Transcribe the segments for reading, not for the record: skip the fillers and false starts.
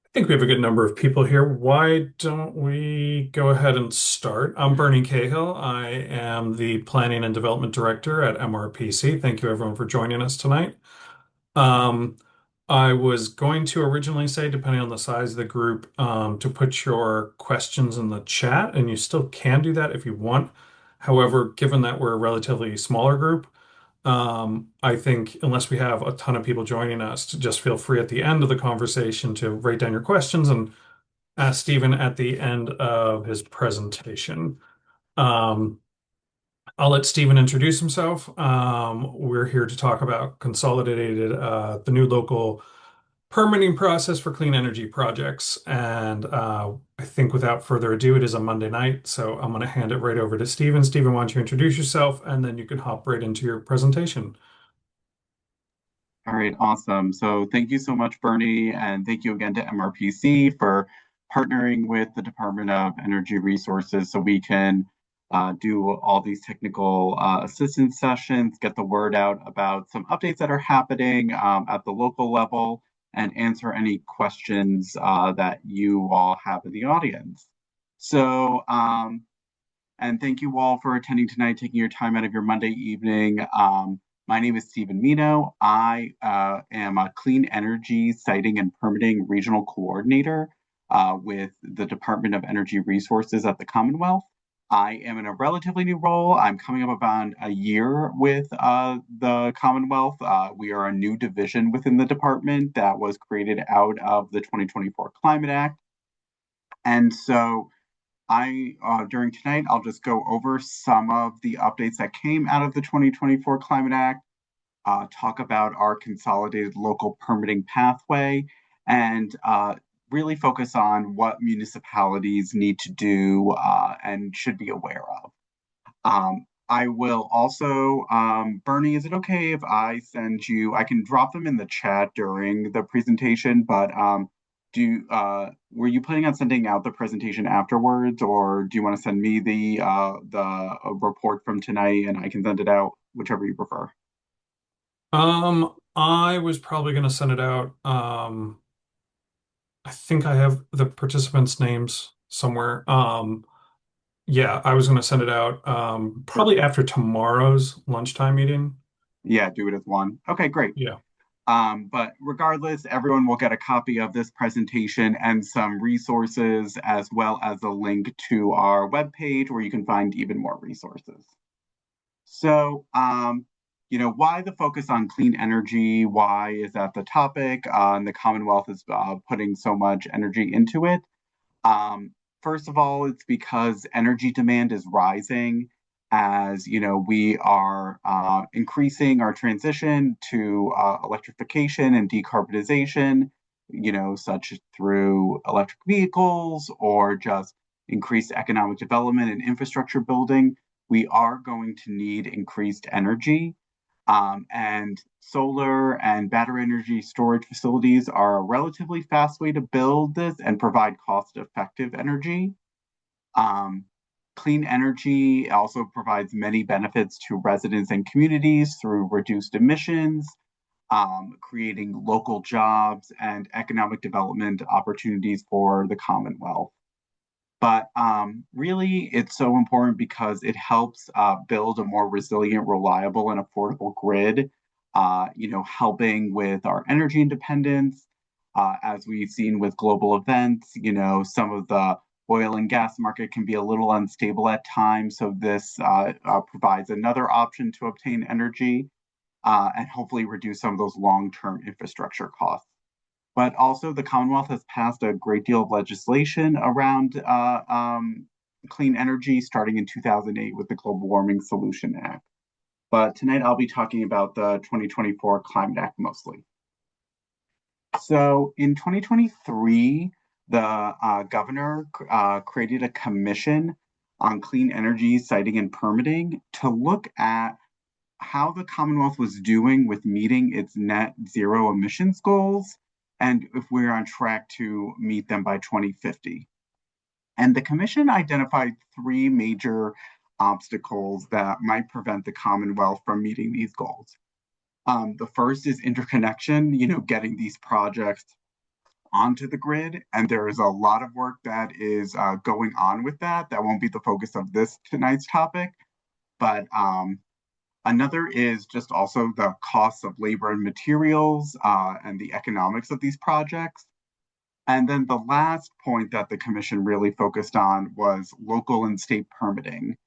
I think we have a good number of people here. Why don't we go ahead and start? I'm Bernie Cahill. I am the Planning and Development Director at MRPC. Thank you everyone for joining us tonight. Um, I was going to originally say, depending on the size of the group, to put your questions in the chat, and you still can do that if you want. However, given that we're a relatively smaller group, I think unless we have a ton of people joining us, to just feel free at the end of the conversation to write down your questions and ask Stephen at the end of his presentation. Um, I'll let Stephen introduce himself. We're here to talk about the new local permitting process for clean energy projects. And I think without further ado, it is a Monday night, so I'm going to hand it right over to Stephen. Stephen, why don't you introduce yourself, and then you can hop right into your presentation. All right, awesome. So thank you so much, Bernie, and thank you again to MRPC for partnering with the Department of Energy Resources so we can do all these technical assistance sessions, get the word out about some updates that are happening at the local level, and answer any questions that you all have in the audience. So, and thank you all for attending tonight, taking your time out of your Monday evening. My name is Stephen Mino. I am a Clean Energy Siting and Permitting Regional Coordinator with the Department of Energy Resources at the Commonwealth. I am in a relatively new role. I'm coming up about a year with the Commonwealth. We are a new division within the department that was created out of the 2024 Climate Act. And so during tonight, I'll just go over some of the updates that came out of the 2024 Climate Act, talk about our consolidated local permitting pathway, and really focus on what municipalities need to do and should be aware of. I will also, Bernie, is it okay if I send you, I can drop them in the chat during the presentation, but were you planning on sending out the presentation afterwards, or do you want to send me the report from tonight and I can send it out, whichever you prefer? I was probably going to send it out. I think I have the participants' names somewhere. Yeah, I was going to send it out probably Perfect. after tomorrow's lunchtime meeting. Yeah, do it as one. Okay, great. Yeah. But regardless, everyone will get a copy of this presentation and some resources, as well as a link to our webpage where you can find even more resources. So, why the focus on clean energy? Why is that the topic? And the Commonwealth is putting so much energy into it. Um, First of all, it's because energy demand is rising as we are increasing our transition to electrification and decarbonization, such through electric vehicles or just increased economic development and infrastructure building. We are going to need increased energy. And solar and battery energy storage facilities are a relatively fast way to build this and provide cost-effective energy. Um, Clean energy also provides many benefits to residents and communities through reduced emissions, creating local jobs and economic development opportunities for the Commonwealth. But really, it's so important because it helps build a more resilient, reliable, and affordable grid. Helping with our energy independence, as we've seen with global events. Some of the oil and gas market can be a little unstable at times, so this provides another option to obtain energy and hopefully reduce some of those long-term infrastructure costs. But also, the Commonwealth has passed a great deal of legislation around clean energy, starting in 2008 with the Global Warming Solution Act. But tonight I'll be talking about the 2024 Climate Act mostly. So in 2023, the governor created a commission on clean energy siting and permitting to look at how the Commonwealth was doing with meeting its net zero emissions goals and if we're on track to meet them by 2050. And the Commission identified three major obstacles that might prevent the Commonwealth from meeting these goals. The first is interconnection, getting these projects onto the grid. And there is a lot of work that is going on with that. That won't be the focus of this tonight's topic. But another is just also the costs of labor and materials and the economics of these projects. And then the last point that the commission really focused on was local and state permitting.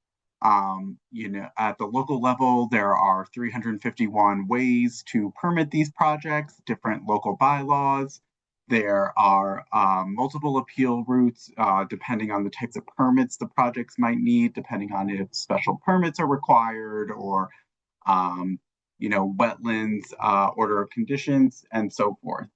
At the local level, there are 351 ways to permit these projects, different local bylaws. There are multiple appeal routes depending on the types of permits the projects might need, depending on if special permits are required or, wetlands, order of conditions, and so forth.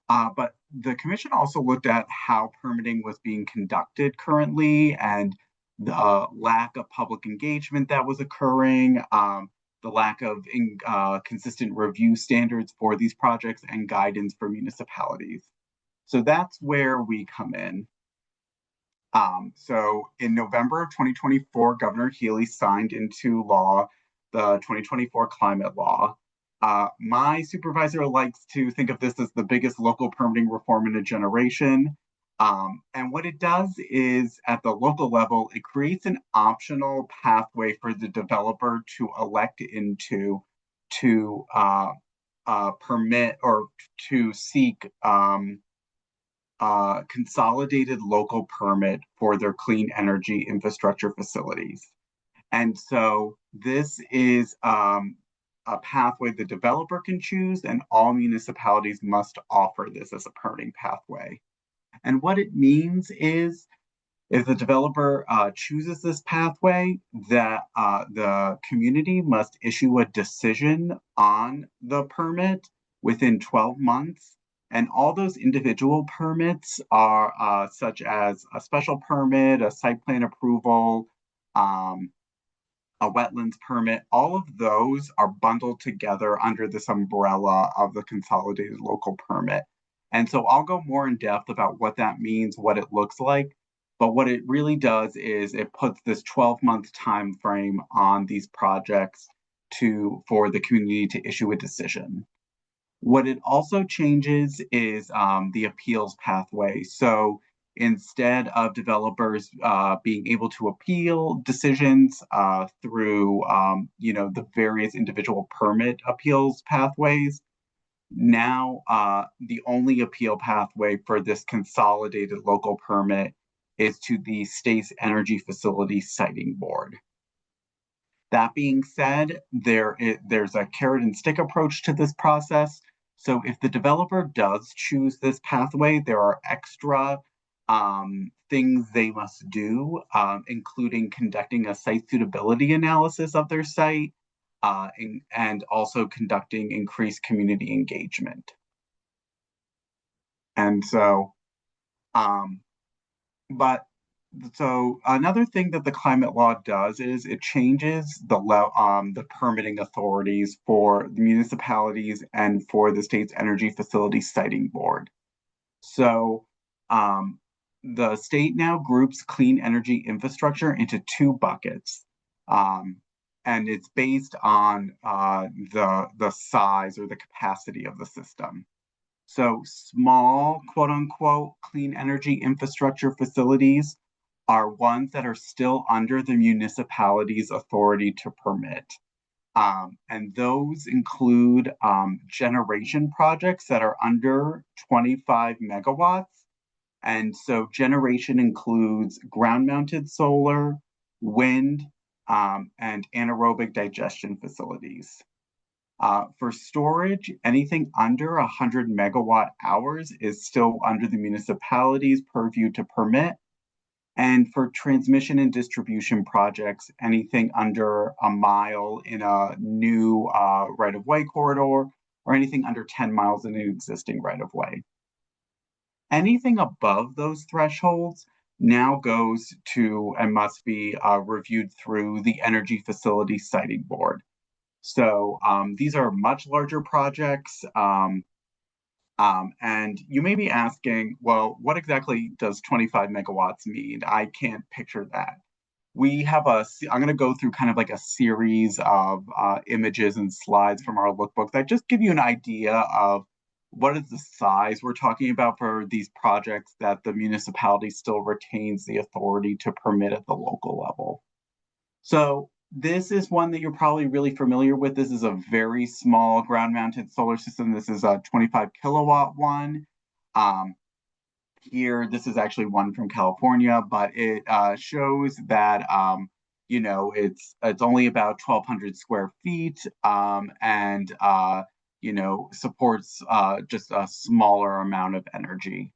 But the commission also looked at how permitting was being conducted currently and the lack of public engagement that was occurring, the lack of consistent review standards for these projects and guidance for municipalities. So that's where we come in. So in November of 2024, Governor Healy signed into law the 2024 climate law. My supervisor likes to think of this as the biggest local permitting reform in a generation. And what it does is at the local level, it creates an optional pathway for the developer to elect into to permit or to seek consolidated local permit for their clean energy infrastructure facilities. And so this is a pathway the developer can choose, and all municipalities must offer this as a permitting pathway. And what it means is if the developer chooses this pathway, that the community must issue a decision on the permit within 12 months. And all those individual permits are such as a special permit, a site plan approval, a wetlands permit, all of those are bundled together under this umbrella of the consolidated local permit. And so I'll go more in depth about what that means, what it looks like. But what it really does is it puts this 12-month time frame on these projects for the community to issue a decision. What it also changes is the appeals pathway. So instead of developers being able to appeal decisions through the various individual permit appeals pathways, now the only appeal pathway for this consolidated local permit is to the state's energy facility siting board. That being said, there's a carrot and stick approach to this process. So if the developer does choose this pathway, there are extra things they must do, including conducting a site suitability analysis of their site and also conducting increased community engagement. And so, so another thing that the climate law does is it changes the permitting authorities for the municipalities and for the state's energy facility siting board. So the state now groups clean energy infrastructure into two buckets. And it's based on the size or the capacity of the system. So small, quote unquote, clean energy infrastructure facilities are ones that are still under the municipality's authority to permit. And those include generation projects that are under 25 megawatts. And so generation includes ground-mounted solar, wind, and anaerobic digestion facilities. For storage, anything under 100 megawatt hours is still under the municipality's purview to permit. And for transmission and distribution projects, anything under a mile in a new right-of-way corridor or anything under 10 miles in an existing right-of-way. Anything above those thresholds now goes to and must be reviewed through the Energy Facility Siting Board. So these are much larger projects. And you may be asking, well, what exactly does 25 megawatts mean? I can't picture that. I'm going to go through kind of like a series of images and slides from our lookbook that just give you an idea of what is the size we're talking about for these projects that the municipality still retains the authority to permit at the local level. So this is one that you're probably really familiar with. This is a very small ground-mounted solar system. This is a 25 kilowatt one. Um, Here, this is actually one from California, but it shows that it's only about 1,200 square feet, and supports just a smaller amount of energy.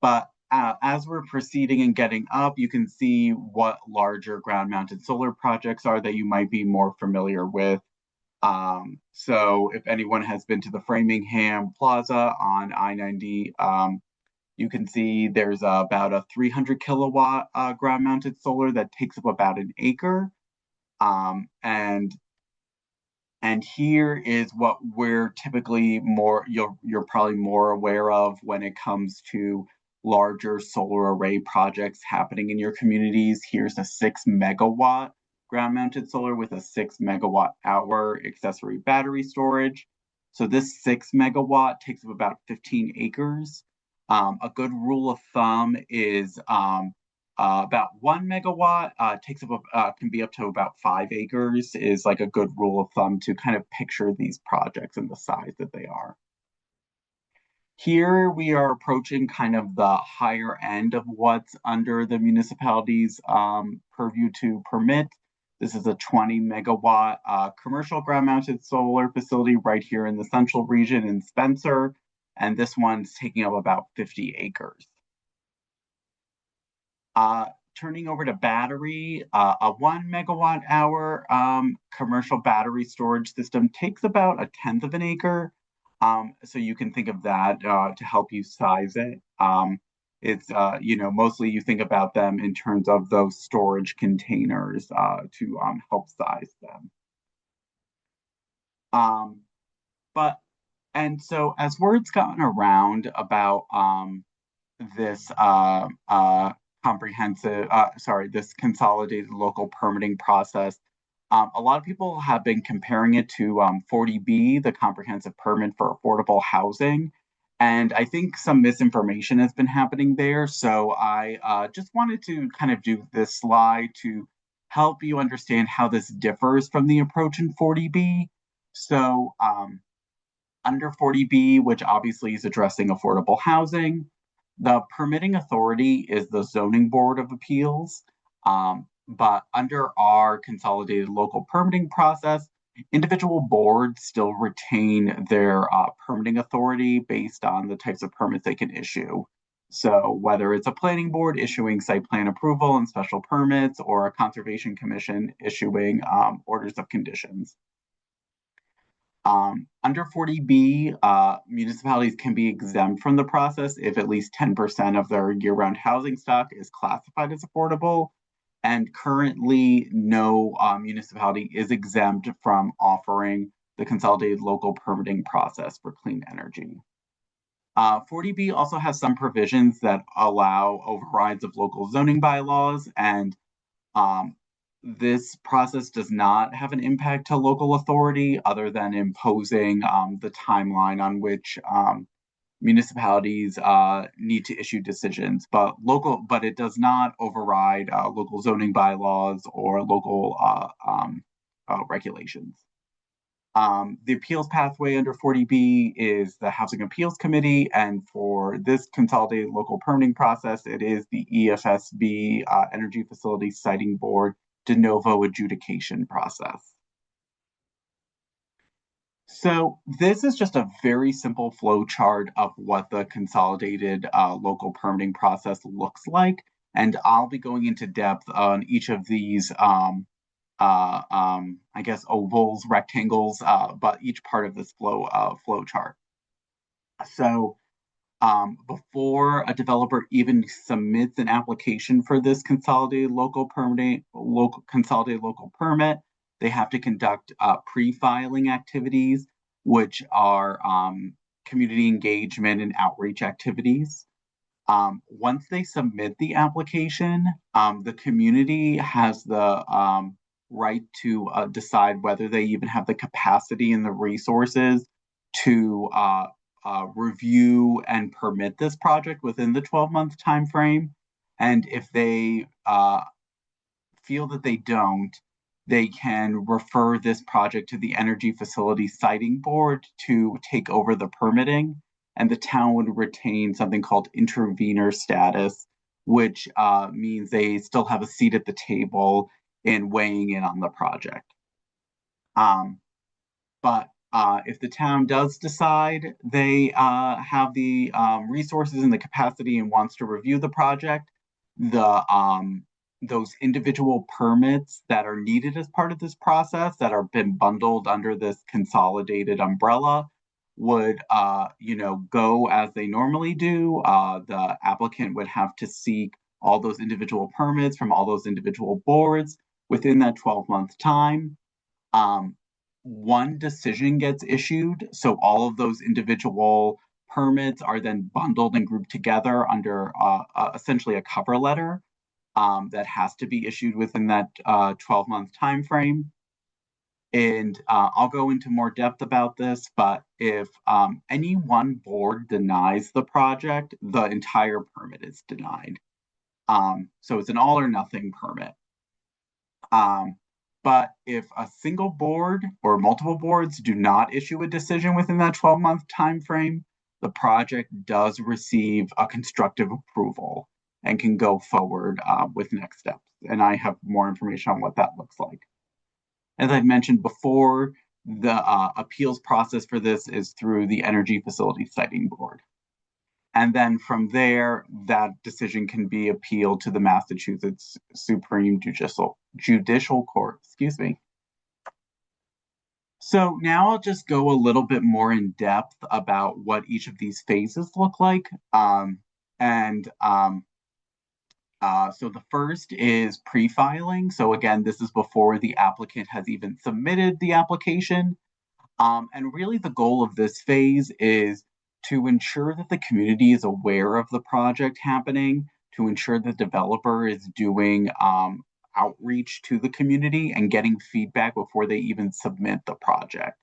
But as we're proceeding and getting up, you can see what larger ground-mounted solar projects are that you might be more familiar with. So if anyone has been to the Framingham Plaza on I-90, you can see there's about a 300 kilowatt ground-mounted solar that takes up about an acre. Um, and and here is what we're typically you're probably more aware of when it comes to larger solar array projects happening in your communities. Here's a 6 megawatt ground-mounted solar with a 6 megawatt hour accessory battery storage. So this 6 megawatt takes up about 15 acres. A good rule of thumb is about 1 megawatt can be up to about 5 acres, is like a good rule of thumb to kind of picture these projects and the size that they are. Here we are approaching kind of the higher end of what's under the municipality's purview to permit. This is a 20 megawatt commercial ground mounted solar facility right here in the central region in Spencer. And this one's taking up about 50 acres. Turning over to battery, a 1 megawatt hour commercial battery storage system takes about a tenth of an acre. So you can think of that to help you size it. It's, mostly you think about them in terms of those storage containers to help size them. But, and so as word's gotten around about this this consolidated local permitting process. A lot of people have been comparing it to 40B, the comprehensive permit for affordable housing. And I think some misinformation has been happening there. So I just wanted to kind of do this slide to help you understand how this differs from the approach in 40B. So under 40B, which obviously is addressing affordable housing, the permitting authority is the Zoning Board of Appeals. But under our consolidated local permitting process, individual boards still retain their permitting authority based on the types of permits they can issue. So whether it's a planning board issuing site plan approval and special permits, or a conservation commission issuing orders of conditions. Under 40B, municipalities can be exempt from the process if at least 10% of their year-round housing stock is classified as affordable. And currently, no municipality is exempt from offering the consolidated local permitting process for clean energy. 40B also has some provisions that allow overrides of local zoning bylaws, and this process does not have an impact to local authority other than imposing the timeline on which municipalities need to issue decisions. But it does not override local zoning bylaws or local regulations. The appeals pathway under 40B is the Housing Appeals Committee, and for this consolidated local permitting process, it is the EFSB Energy Facility Siting Board de novo adjudication process. So this is just a very simple flow chart of what the consolidated local permitting process looks like, and I'll be going into depth on each of these I guess ovals, rectangles, but each part of this flow chart. So before a developer even submits an application for this consolidated local permit, they have to conduct pre-filing activities, which are community engagement and outreach activities. Once they submit the application, the community has the right to decide whether they even have the capacity and the resources to review and permit this project within the 12-month time frame. And if they feel that they don't, they can refer this project to the Energy Facility Siting Board to take over the permitting, and the town would retain something called intervenor status, which means they still have a seat at the table in weighing in on the project. Um, but if the town does decide they have the resources and the capacity and wants to review the project, the those individual permits that are needed as part of this process that are been bundled under this consolidated umbrella would go as they normally do. The applicant would have to seek all those individual permits from all those individual boards within that 12-month time. Um, one decision gets issued, so all of those individual permits are then bundled and grouped together under essentially a cover letter that has to be issued within that 12-month time frame. And I'll go into more depth about this, but if any one board denies the project, the entire permit is denied. So it's an all or nothing permit. But if a single board or multiple boards do not issue a decision within that 12-month time frame, the project does receive a constructive approval and can go forward with next steps. And I have more information on what that looks like. As I've mentioned before, the appeals process for this is through the Energy Facility Siting Board. And then from there, that decision can be appealed to the Massachusetts Supreme Judicial Court, excuse me. So now I'll just go a little bit more in depth about what each of these phases look like. So the first is pre-filing. So again, this is before the applicant has even submitted the application. And really the goal of this phase is to ensure that the community is aware of the project happening, to ensure the developer is doing outreach to the community and getting feedback before they even submit the project.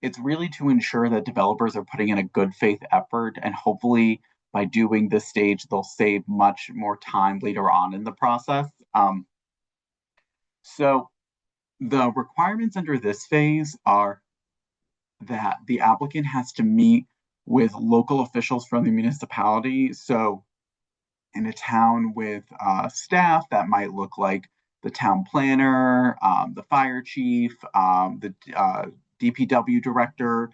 It's really to ensure that developers are putting in a good faith effort, and hopefully by doing this stage, they'll save much more time later on in the process. So the requirements under this phase are that the applicant has to meet with local officials from the municipality. So in a town with staff, that might look like the town planner, the fire chief, the DPW director,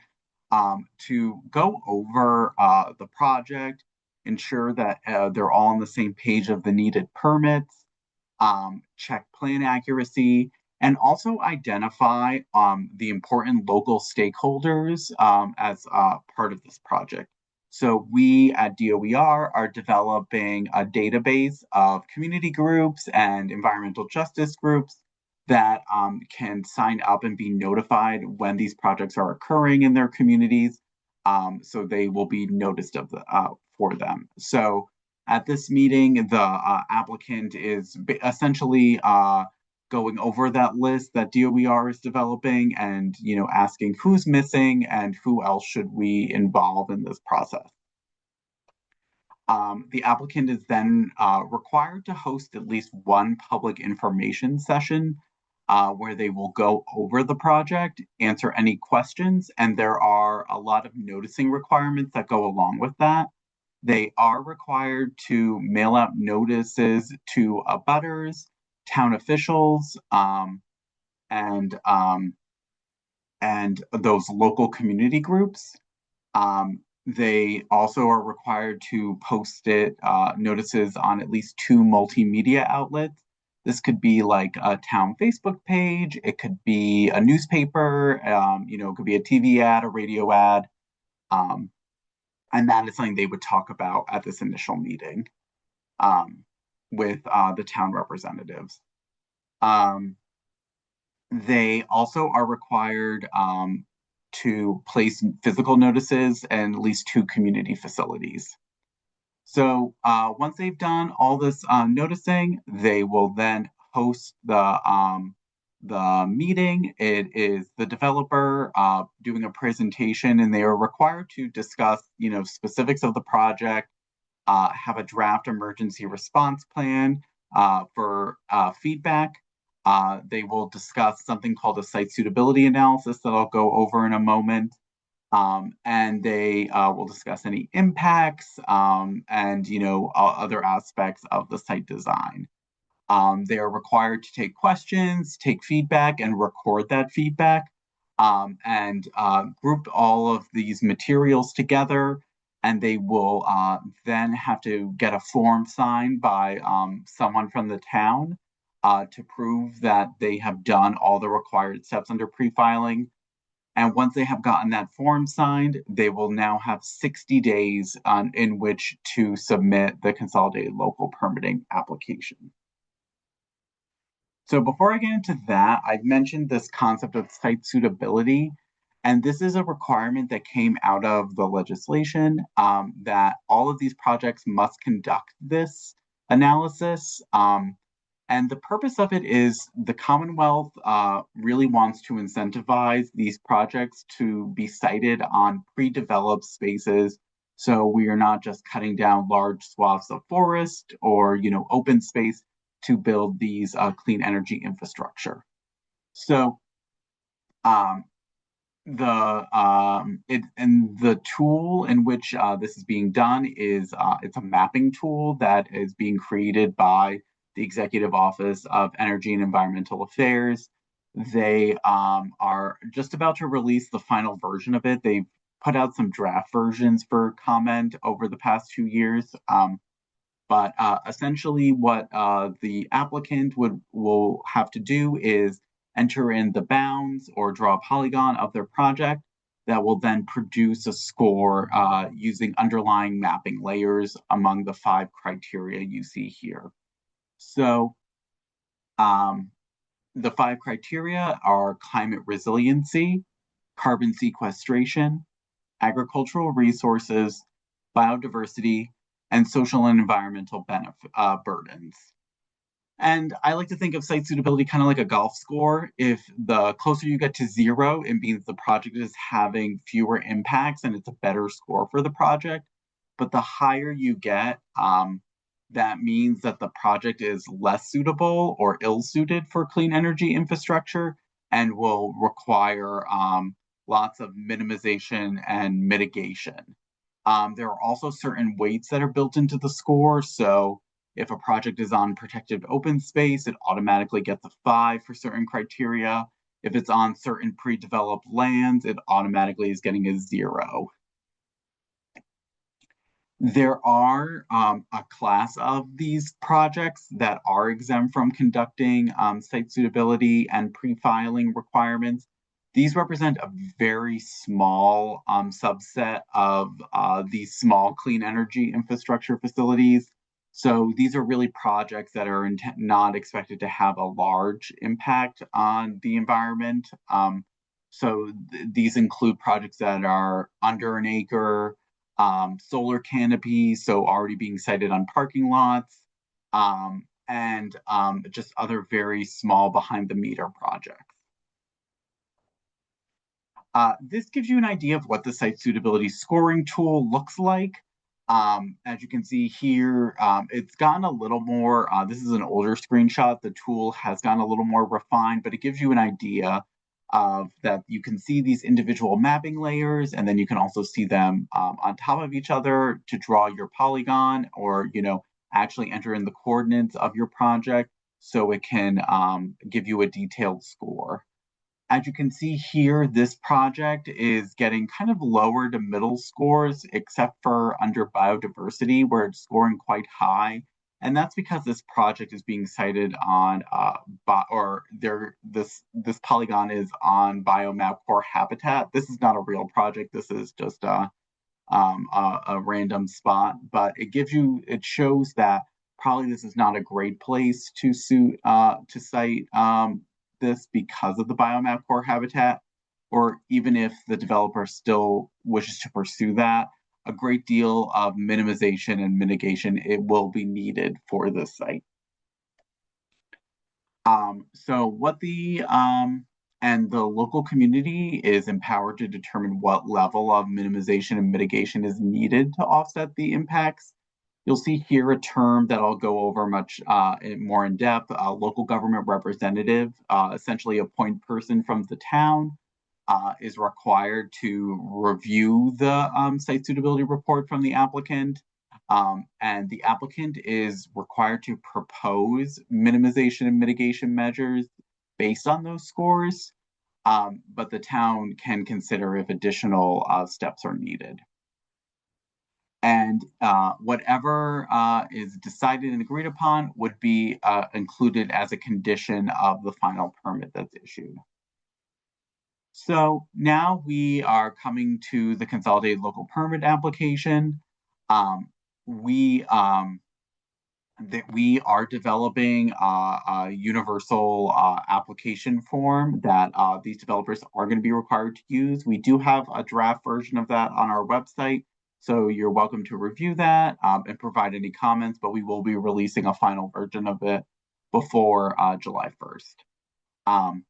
to go over the project, ensure that they're all on the same page of the needed permits, check plan accuracy, and also identify the important local stakeholders as part of this project. So we at DOER are developing a database of community groups and environmental justice groups that can sign up and be notified when these projects are occurring in their communities. So they will be noticed for them. So at this meeting, the applicant is essentially going over that list that DOER is developing and asking who's missing and who else should we involve in this process. The applicant is then required to host at least one public information session where they will go over the project, answer any questions, and there are a lot of noticing requirements that go along with that. They are required to mail out notices to abutters, town officials, and those local community groups. They also are required to post notices on at least 2 multimedia outlets. This could be like a town Facebook page. It could be a newspaper. It could be a TV ad, a radio ad. And that is something they would talk about at this initial meeting with the town representatives. They also are required to place physical notices in at least 2 community facilities. So once they've done all this noticing, they will then host the the meeting. It is the developer doing a presentation, and they are required to discuss, specifics of the project, have a draft emergency response plan for feedback. They will discuss something called a site suitability analysis that I'll go over in a moment. And they will discuss any impacts and other aspects of the site design. They are required to take questions, take feedback, and record that feedback, and group all of these materials together. And they will then have to get a form signed by someone from the town to prove that they have done all the required steps under pre-filing. And once they have gotten that form signed, they will now have 60 days in which to submit the consolidated local permitting application. So before I get into that, I've mentioned this concept of site suitability, and this is a requirement that came out of the legislation that all of these projects must conduct this analysis. And the purpose of it is the Commonwealth really wants to incentivize these projects to be sited on pre-developed spaces. So we are not just cutting down large swaths of forest or open space to build these clean energy infrastructure. So um, the tool in which this is being done is it's a mapping tool that is being created by the Executive Office of Energy and Environmental Affairs. They are just about to release the final version of it. They've put out some draft versions for comment over the past 2 years. But essentially, what the applicant will have to do is enter in the bounds or draw a polygon of their project that will then produce a score using underlying mapping layers among the 5 criteria you see here. So the 5 criteria are climate resiliency, carbon sequestration, agricultural resources, biodiversity, and social and environmental burdens. And I like to think of site suitability kind of like a golf score. If the closer you get to 0, it means the project is having fewer impacts and it's a better score for the project. But the higher you get, that means that the project is less suitable or ill-suited for clean energy infrastructure and will require lots of minimization and mitigation. There are also certain weights that are built into the score. So if a project is on protected open space, it automatically gets a 5 for certain criteria. If it's on certain pre-developed lands, it automatically is getting a 0. There are a class of these projects that are exempt from conducting site suitability and pre-filing requirements. These represent a very small subset of these small clean energy infrastructure facilities. So these are really projects that are not expected to have a large impact on the environment. So these include projects that are under an acre, solar canopies, so already being sited on parking lots, and just other very small behind the meter projects. This gives you an idea of what the site suitability scoring tool looks like. As you can see here, it's gotten a little more, this is an older screenshot, the tool has gotten a little more refined, but it gives you an idea of that you can see these individual mapping layers, and then you can also see them on top of each other to draw your polygon or, actually enter in the coordinates of your project so it can give you a detailed score. As you can see here, this project is getting kind of lower to middle scores, except for under biodiversity, where it's scoring quite high. And that's because this project is being cited on, this polygon is on biomap core habitat. This is not a real project. This is just a random spot, but it shows that probably this is not a great place to cite this because of the biomap core habitat, or even if the developer still wishes to pursue that, a great deal of minimization and mitigation it will be needed for this site. So what and the local community is empowered to determine what level of minimization and mitigation is needed to offset the impacts. You'll see here a term that I'll go over much more in depth. Local government representative, essentially a point person from the town, is required to review the site suitability report from the applicant. And the applicant is required to propose minimization and mitigation measures based on those scores, but the town can consider if additional steps are needed. And whatever is decided and agreed upon would be included as a condition of the final permit that's issued. So now we are coming to the consolidated local permit application. Um, we that we are developing a universal application form that these developers are going to be required to use. We do have a draft version of that on our website, so you're welcome to review that and provide any comments, but we will be releasing a final version of it before July 1st.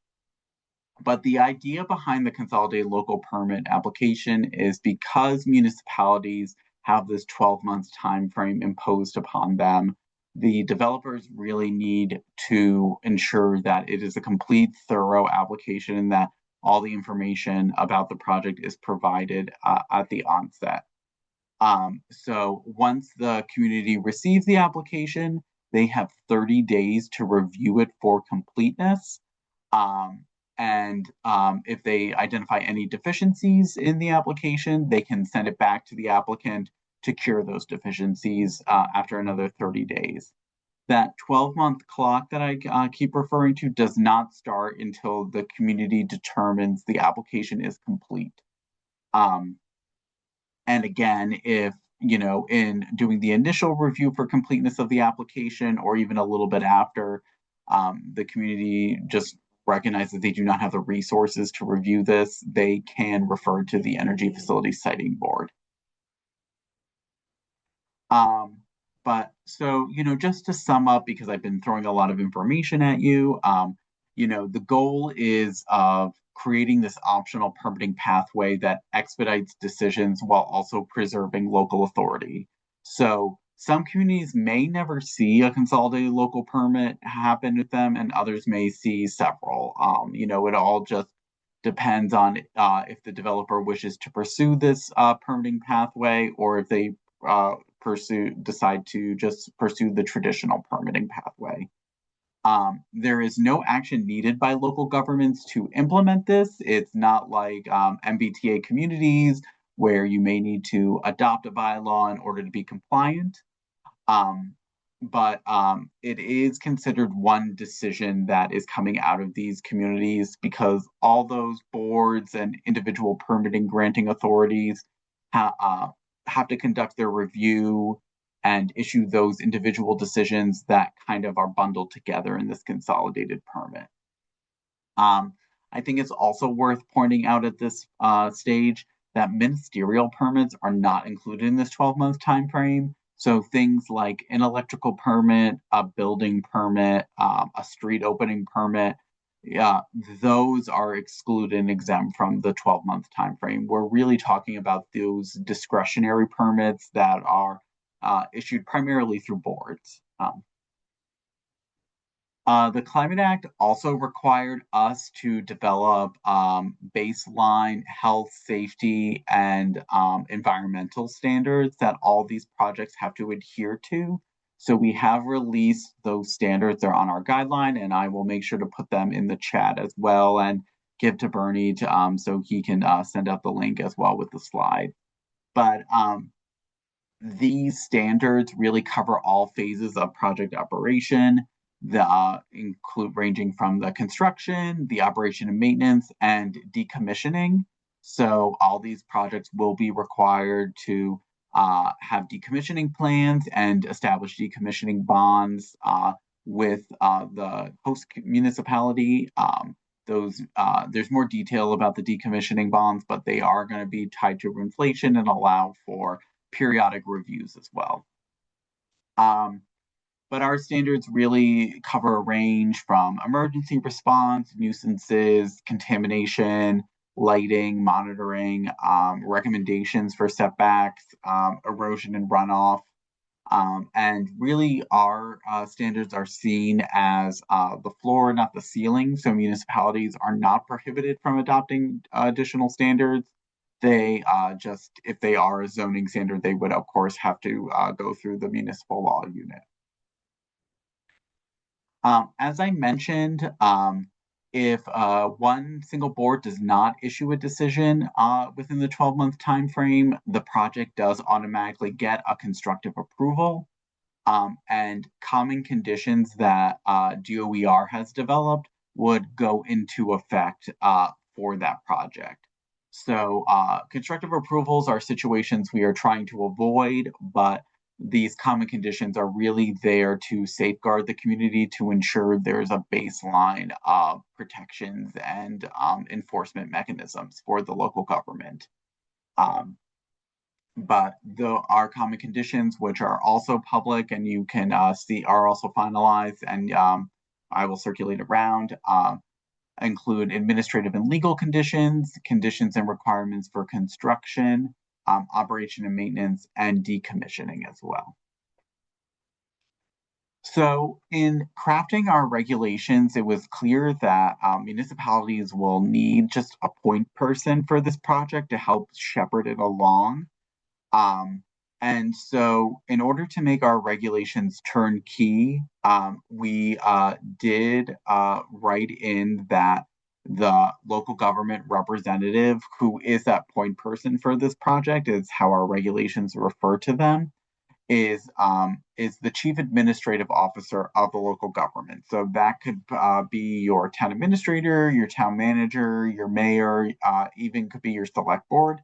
But the idea behind the consolidated local permit application is because municipalities have this 12 months time frame imposed upon them, the developers really need to ensure that it is a complete, thorough application and that all the information about the project is provided at the onset. So once the community receives the application, they have 30 days to review it for completeness. Um, and if they identify any deficiencies in the application, they can send it back to the applicant to cure those deficiencies after another 30 days. That 12-month clock that I keep referring to does not start until the community determines the application is complete. Um, and again, if in doing the initial review for completeness of the application, or even a little bit after, the community just recognizes they do not have the resources to review this, they can refer to the Energy Facility Siting Board. Um, but so, just to sum up, because I've been throwing a lot of information at you, the goal is of creating this optional permitting pathway that expedites decisions while also preserving local authority. So some communities may never see a consolidated local permit happen with them, and others may see several. It all just depends on if the developer wishes to pursue this permitting pathway, or if they decide to just pursue the traditional permitting pathway. There is no action needed by local governments to implement this. It's not like MBTA communities where you may need to adopt a bylaw in order to be compliant. Um, but it is considered one decision that is coming out of these communities, because all those boards and individual permitting granting authorities ha have to conduct their review and issue those individual decisions that kind of are bundled together in this consolidated permit. Um, I think it's also worth pointing out at this stage that ministerial permits are not included in this 12-month time frame. So things like an electrical permit, a building permit, a street opening permit, yeah, those are excluded and exempt from the 12-month time frame. We're really talking about those discretionary permits that are issued primarily through boards. The Climate Act also required us to develop baseline health, safety, and environmental standards that all these projects have to adhere to. So we have released those standards. They're on our guideline, and I will make sure to put them in the chat as well and give to Bernie so he can send out the link as well with the slide. But these standards really cover all phases of project operation, the include ranging from the construction, the operation and maintenance, and decommissioning. So all these projects will be required to have decommissioning plans and establish decommissioning bonds with the host municipality. There's more detail about the decommissioning bonds, but they are going to be tied to inflation and allow for periodic reviews as well. Um, But our standards really cover a range from emergency response, nuisances, contamination, lighting, monitoring, recommendations for setbacks, erosion and runoff. And really, our standards are seen as the floor, not the ceiling. So municipalities are not prohibited from adopting additional standards. They just, if they are a zoning standard, they would, of course, have to go through the municipal law unit. As I mentioned, if one single board does not issue a decision within the 12-month time frame, the project does automatically get a constructive approval. And common conditions that DOER has developed would go into effect for that project. So constructive approvals are situations we are trying to avoid, but these common conditions are really there to safeguard the community to ensure there's a baseline of protections and enforcement mechanisms for the local government. Um, but our common conditions, which are also public and you can see, are also finalized, and I will circulate around, include administrative and legal conditions, conditions and requirements for construction, operation and maintenance, and decommissioning as well. So, in crafting our regulations, it was clear that municipalities will need just a point person for this project to help shepherd it along. Um, and so, in order to make our regulations turnkey, we did write in that the local government representative, who is that point person for this project, is how our regulations refer to them, is the chief administrative officer of the local government. So that could be your town administrator, your town manager, your mayor, even could be your select board.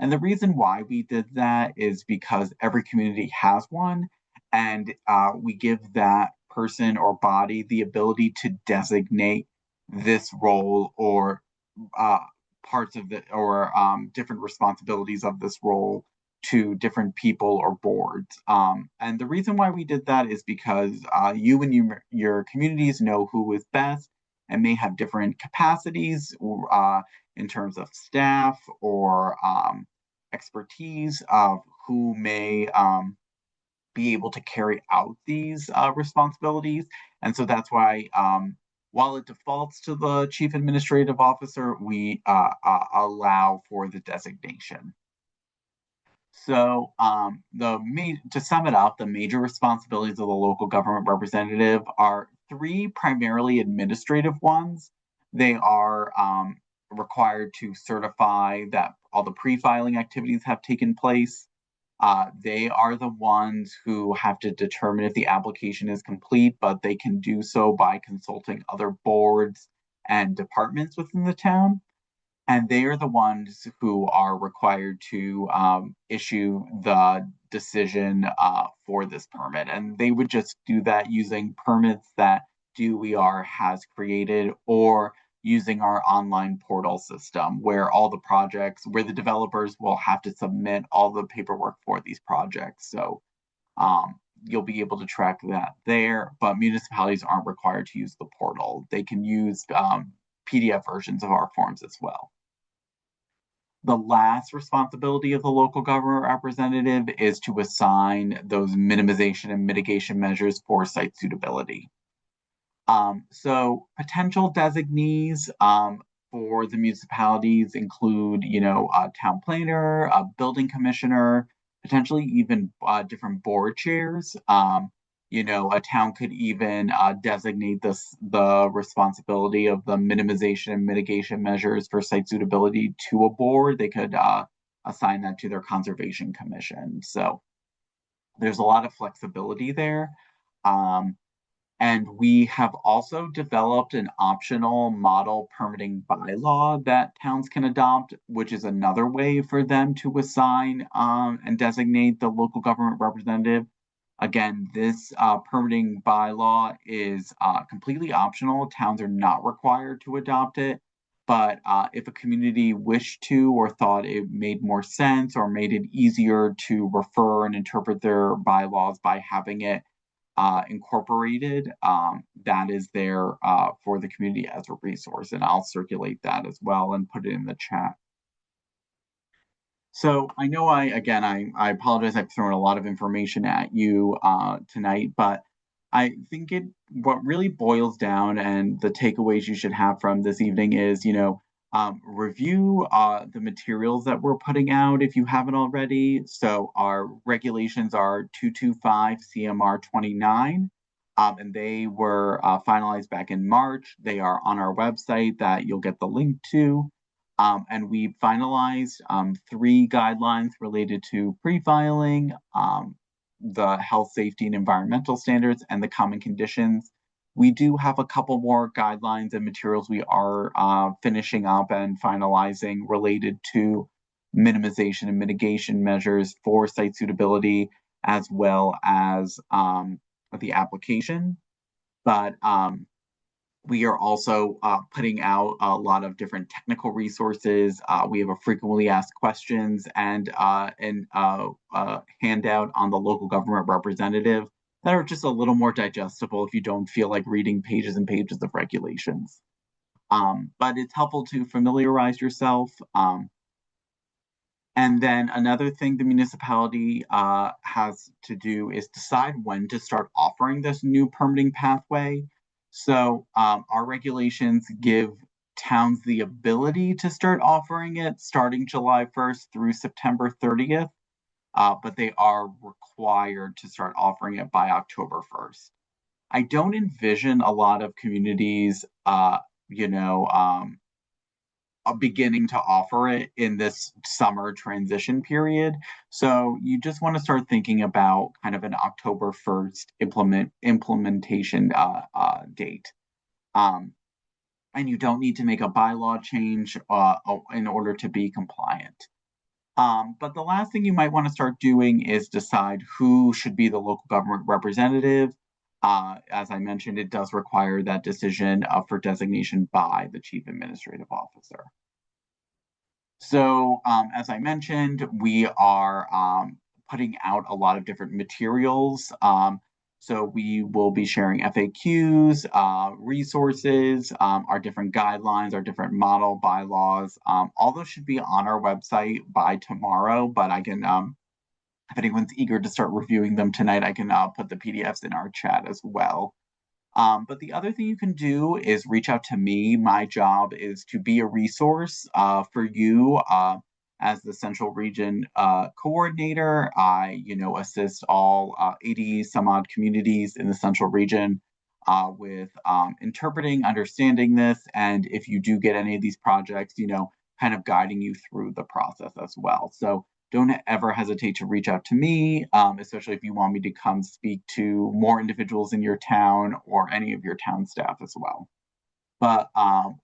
And the reason why we did that is because every community has one, and we give that person or body the ability to designate this role or uh, parts of it or different responsibilities of this role to different people or boards. And the reason why we did that is because you and your communities know who is best and may have different capacities in terms of staff or expertise of who may be able to carry out these responsibilities. And so that's why, while it defaults to the chief administrative officer, we allow for the designation. So, to sum it up, the major responsibilities of the local government representative are three primarily administrative ones. They are required to certify that all the pre-filing activities have taken place. They are the ones who have to determine if the application is complete, but they can do so by consulting other boards and departments within the town. And they are the ones who are required to issue the decision for this permit. And they would just do that using permits that DOER has created or using our online portal system where all the projects, where the developers will have to submit all the paperwork for these projects. So you'll be able to track that there, but municipalities aren't required to use the portal. They can use PDF versions of our forms as well. The last responsibility of the local government representative is to assign those minimization and mitigation measures for site suitability. So potential designees for the municipalities include, a town planner, a building commissioner, potentially even different board chairs. A town could even designate the responsibility of the minimization and mitigation measures for site suitability to a board. They could assign that to their conservation commission. So there's a lot of flexibility there. And we have also developed an optional model permitting bylaw that towns can adopt, which is another way for them to assign and designate the local government representative. Again, this permitting bylaw is completely optional. Towns are not required to adopt it. But if a community wished to or thought it made more sense or made it easier to refer and interpret their bylaws by having it incorporated, that is there for the community as a resource. And I'll circulate that as well and put it in the chat. So I know I apologize. I've thrown a lot of information at you tonight, but I think what really boils down and the takeaways you should have from this evening is, review the materials that we're putting out if you haven't already. So our regulations are 225 CMR 29, and they were finalized back in March. They are on our website that you'll get the link to. And we finalized three guidelines related to pre-filing, the health, safety, and environmental standards, and the common conditions. We do have a couple more guidelines and materials we are finishing up and finalizing related to minimization and mitigation measures for site suitability, as well as the application. But we are also putting out a lot of different technical resources. We have a frequently asked questions and handout on the local government representative that are just a little more digestible if you don't feel like reading pages and pages of regulations. But it's helpful to familiarize yourself. And then another thing the municipality has to do is decide when to start offering this new permitting pathway. So our regulations give towns the ability to start offering it starting July 1st through September 30th, but they are required to start offering it by October 1st. I don't envision a lot of communities, beginning to offer it in this summer transition period. So you just want to start thinking about kind of an October 1st implementation date. And you don't need to make a bylaw change in order to be compliant. But the last thing you might want to start doing is decide who should be the local government representative. As I mentioned, it does require that decision for designation by the chief administrative officer. So, as I mentioned, we are putting out a lot of different materials. So we will be sharing FAQs, resources, our different guidelines, our different model bylaws. All those should be on our website by tomorrow, but I can, if anyone's eager to start reviewing them tonight, I can put the PDFs in our chat as well. But the other thing you can do is reach out to me. My job is to be a resource for you as the Central Region coordinator. I, assist all 80 some odd communities in the Central Region with interpreting, understanding this, and if you do get any of these projects, kind of guiding you through the process as well. So don't ever hesitate to reach out to me, especially if you want me to come speak to more individuals in your town or any of your town staff as well. But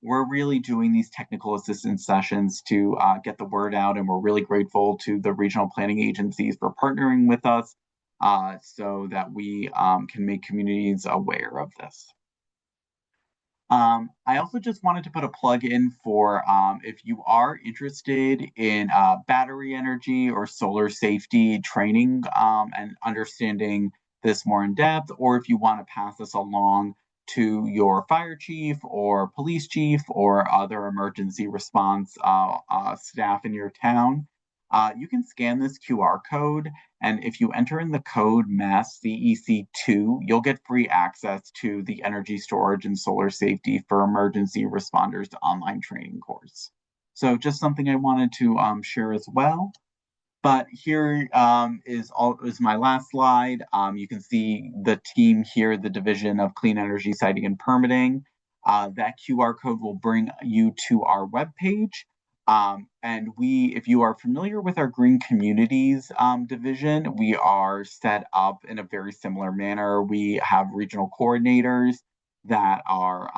we're really doing these technical assistance sessions to get the word out, and we're really grateful to the regional planning agencies for partnering with us so that we can make communities aware of this. I also just wanted to put a plug in for if you are interested in battery energy or solar safety training and understanding this more in depth, or if you want to pass this along to your fire chief or police chief or other emergency response staff in your town, you can scan this QR code. And if you enter in the code MASS CEC2, you'll get free access to the energy storage and solar safety for emergency responders online training course. So just something I wanted to share as well. But here is my last slide. You can see the team here, the Division of Clean Energy Siting and Permitting. That QR code will bring you to our webpage. And if you are familiar with our Green Communities division, we are set up in a very similar manner. We have regional coordinators that are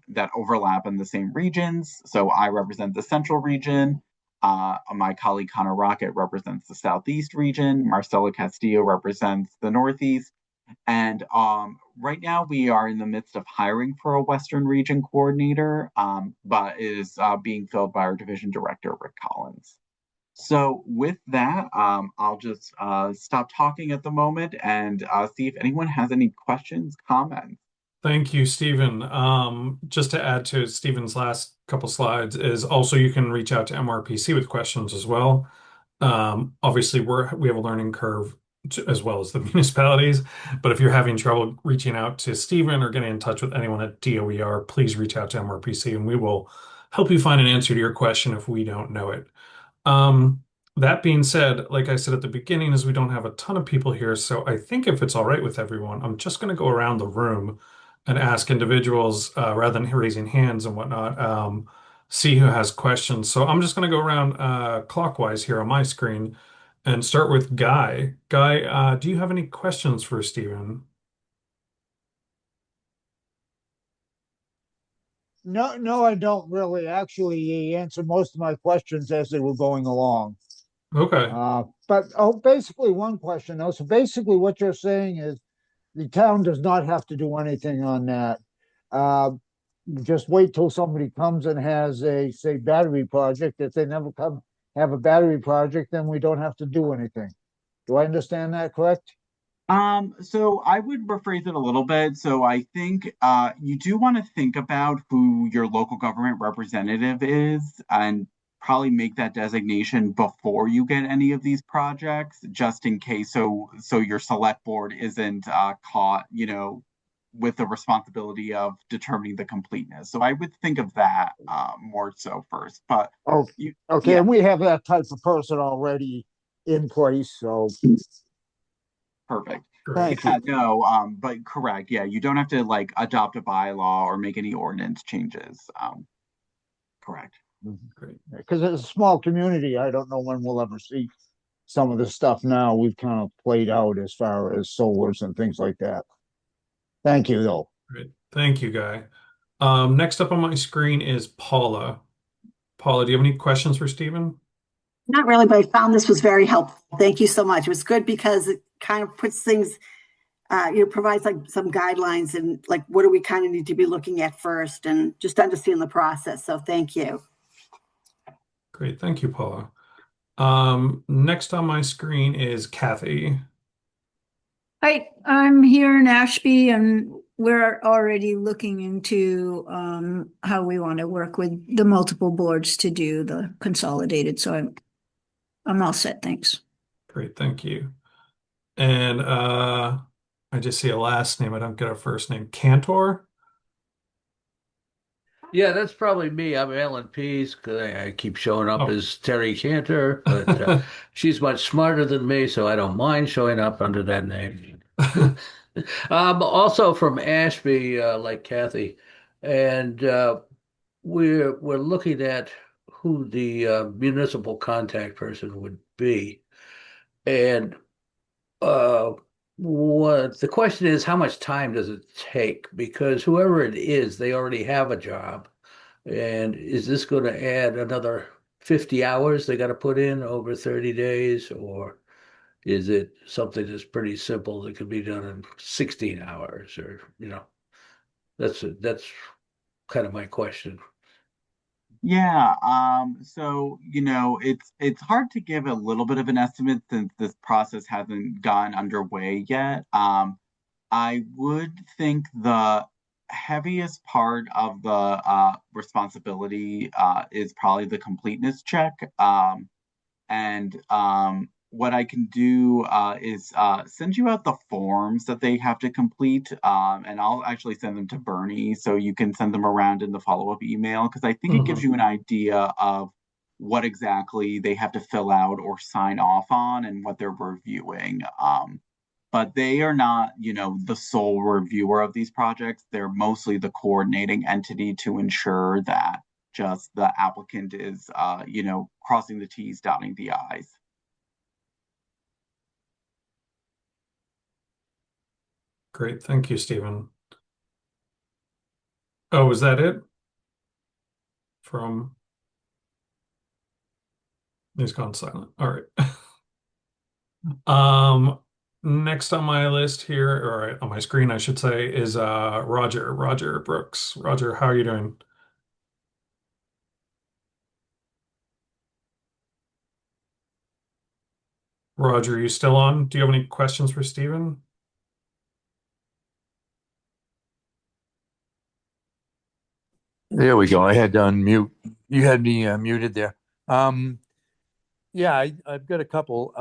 that overlap in the same regions. So I represent the Central region. My colleague Connor Rocket represents the Southeast region. Marcelo Castillo represents the Northeast. And right now we are in the midst of hiring for a Western region coordinator, but it is being filled by our division director, Rick Collins. So with that, I'll just stop talking at the moment and see if anyone has any questions, comments. Thank you, Stephen. Just to add to Stephen's last couple slides is also you can reach out to MRPC with questions as well. Obviously, we have a learning curve as well as the municipalities, but if you're having trouble reaching out to Stephen or getting in touch with anyone at DOER, please reach out to MRPC and we will help you find an answer to your question if we don't know it. Um, that being said, like I said at the beginning, is we don't have a ton of people here, so I think if it's all right with everyone, I'm just going to go around the room and ask individuals rather than raising hands and whatnot, see who has questions. So I'm just going to go around clockwise here on my screen and start with Guy. Guy, do you have any questions for Stephen? No, no, I don't really. Actually, he answered most of my questions as they were going along. Okay. But basically, one question though. So basically, what you're saying is the town does not have to do anything on that. Uh, just wait till somebody comes and has a, say, battery project. If they never come have a battery project, then we don't have to do anything. Do I understand that correct? So I would rephrase it a little bit. So I think you do want to think about who your local government representative is and probably make that designation before you get any of these projects, just in case so your select board isn't caught, with the responsibility of determining the completeness. So I would think of that more so first. But Oh, you, okay. yeah, And we have that type of person already in place. So perfect. Great. thank Yeah, you. no, but correct. Yeah, you don't have to like adopt a bylaw or make any ordinance changes. Correct. Great. Because it's a small community, I don't know when we'll ever see some of the stuff now we've kind of played out as far as solars and things like that. Thank you, though. Great. Thank you, Guy. Next up on my screen is Paula. Paula, do you have any questions for Stephen? Not really, but I found this was very helpful. Thank you so much. It was good because it kind of puts things, provides like some guidelines and like what do we kind of need to be looking at first and just understand the process. So thank you. Great. Thank you, Paula. Next on my screen is Kathy. Hi, I'm here in Ashby, and we're already looking into how we want to work with the multiple boards to do the consolidated. So I'm all set. Thanks. Great. Thank you. And I just see a last name. I don't get a first name. Cantor? Yeah, that's probably me. I'm Alan Pease. 'Cause I keep showing up Oh. as Terry Cantor, but she's much smarter than me, so I don't mind showing up under that name. I'm also from Ashby, like Kathy, and we're looking at who the municipal contact person would be. And uh, what the question is, how much time does it take? Because whoever it is, they already have a job. And is this going to add another 50 hours they got to put in over 30 days? Or is it something that's pretty simple that could be done in 16 hours? Or, that's kind of my question. Yeah, so it's hard to give a little bit of an estimate since this process hasn't gone underway yet. I would think the heaviest part of the responsibility is probably the completeness check. And what I can do is send you out the forms that they have to complete, and I'll actually send them to Bernie so you can send them around in the follow-up email because I think it gives Mhm. you an idea of what exactly they have to fill out or sign off on and what they're reviewing. But they are not, the sole reviewer of these projects. They're mostly the coordinating entity to ensure that just the applicant is, crossing the T's, dotting the I's. Great. Thank you, Stephen. Oh, is that it? From he's gone silent. All right. Um, next on my list here, or on my screen, I should say, is Roger. Roger Brooks. Roger, how are you doing? Roger, are you still on? Do you have any questions for Stephen? There we go. I had to unmute. You had me muted there. Um, yeah, I've got a couple.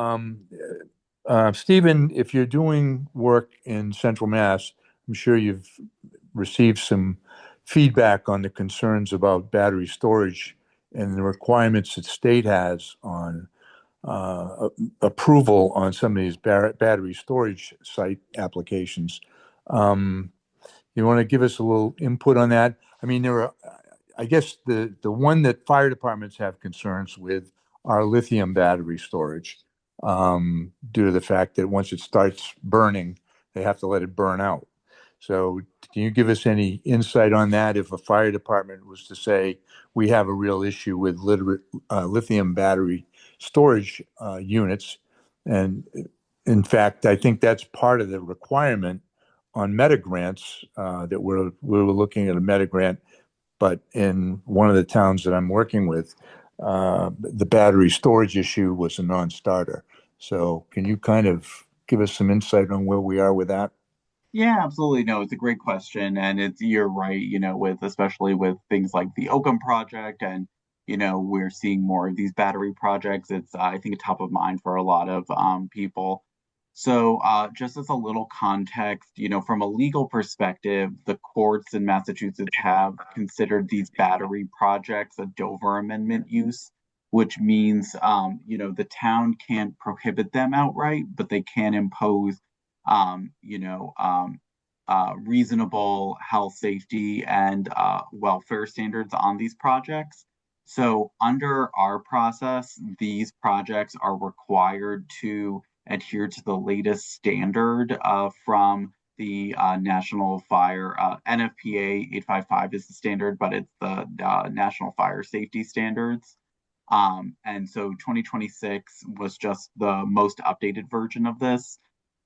Stephen, if you're doing work in Central Mass, I'm sure you've received some feedback on the concerns about battery storage and the requirements that state has on approval on some of these battery storage site applications. Um, you want to give us a little input on that? I mean, I guess the one that fire departments have concerns with are lithium battery storage, due to the fact that once it starts burning, they have to let it burn out. So can you give us any insight on that? If a fire department was to say, we have a real issue with lithium battery storage units, and in fact, I think that's part of the requirement on meta grants, that we were looking at a meta grant, but in one of the towns that I'm working with, the battery storage issue was a non-starter. So can you kind of give us some insight on where we are with that? Yeah, absolutely. No, it's a great question. And you're right, with especially with things like the Oakham project and, we're seeing more of these battery projects. It's, I think, top of mind for a lot of people. So, just as a little context, from a legal perspective, the courts in Massachusetts have considered these battery projects a Dover Amendment use, which means, the town can't prohibit them outright, but they can impose um, you know, um, reasonable health, safety, and welfare standards on these projects. So, under our process, these projects are required to adhere to the latest standard from the National Fire NFPA 855 is the standard, but it's the National Fire Safety Standards. And so 2026 was just the most updated version of this,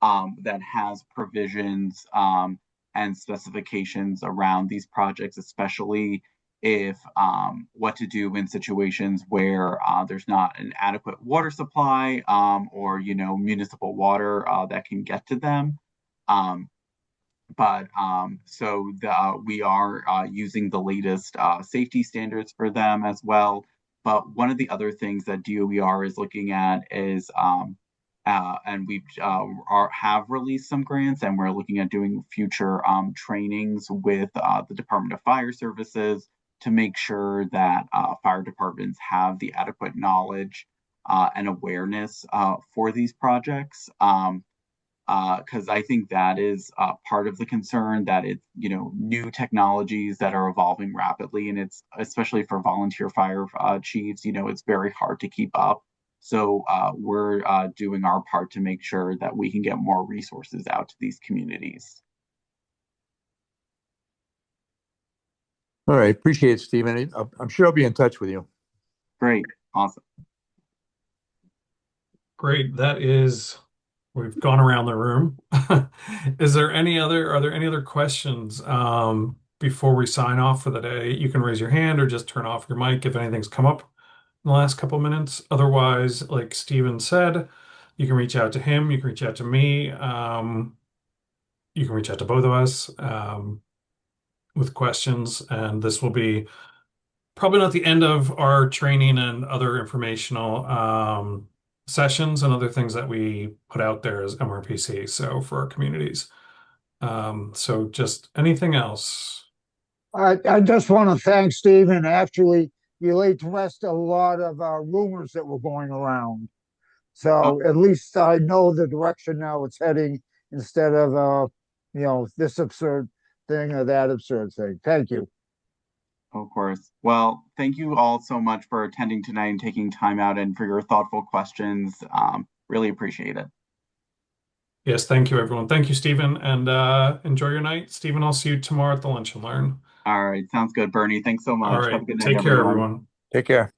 that has provisions and specifications around these projects, especially if what to do in situations where there's not an adequate water supply, or municipal water that can get to them. Um, we are using the latest safety standards for them as well. But one of the other things that DOER is looking at is, and have released some grants, and we're looking at doing future trainings with the Department of Fire Services to make sure that fire departments have the adequate knowledge and awareness for these projects. Because I think that is part of the concern, that it's new technologies that are evolving rapidly, and it's especially for volunteer fire chiefs, it's very hard to keep up. So we're doing our part to make sure that we can get more resources out to these communities. All right, appreciate it, Stephen. I'm sure I'll be in touch with you. Great, awesome. Great. We've gone around the room. Are there any other questions before we sign off for the day? You can raise your hand or just turn off your mic if anything's come up in the last couple minutes. Otherwise, like Steven said, you can reach out to him, you can reach out to me, you can reach out to both of us with questions, and this will be probably not the end of our training and other informational sessions and other things that we put out there as MRPC, so for our communities. So just anything else? I just want to thank Stephen. Actually, you laid to rest a lot of rumors that were going around. Oh, So at least I know the direction now it's heading, instead of this absurd thing or that absurd thing. Thank you. of course. Well, thank you all so much for attending tonight and taking time out, and for your thoughtful questions. Really appreciate it. Yes, thank you, everyone. Thank you, Stephen, and enjoy your night. Stephen, I'll see you tomorrow at the Lunch and Learn. All right, sounds good, Bernie. Thanks so All much. Have right, a good night, take care, everyone. everyone. Take care.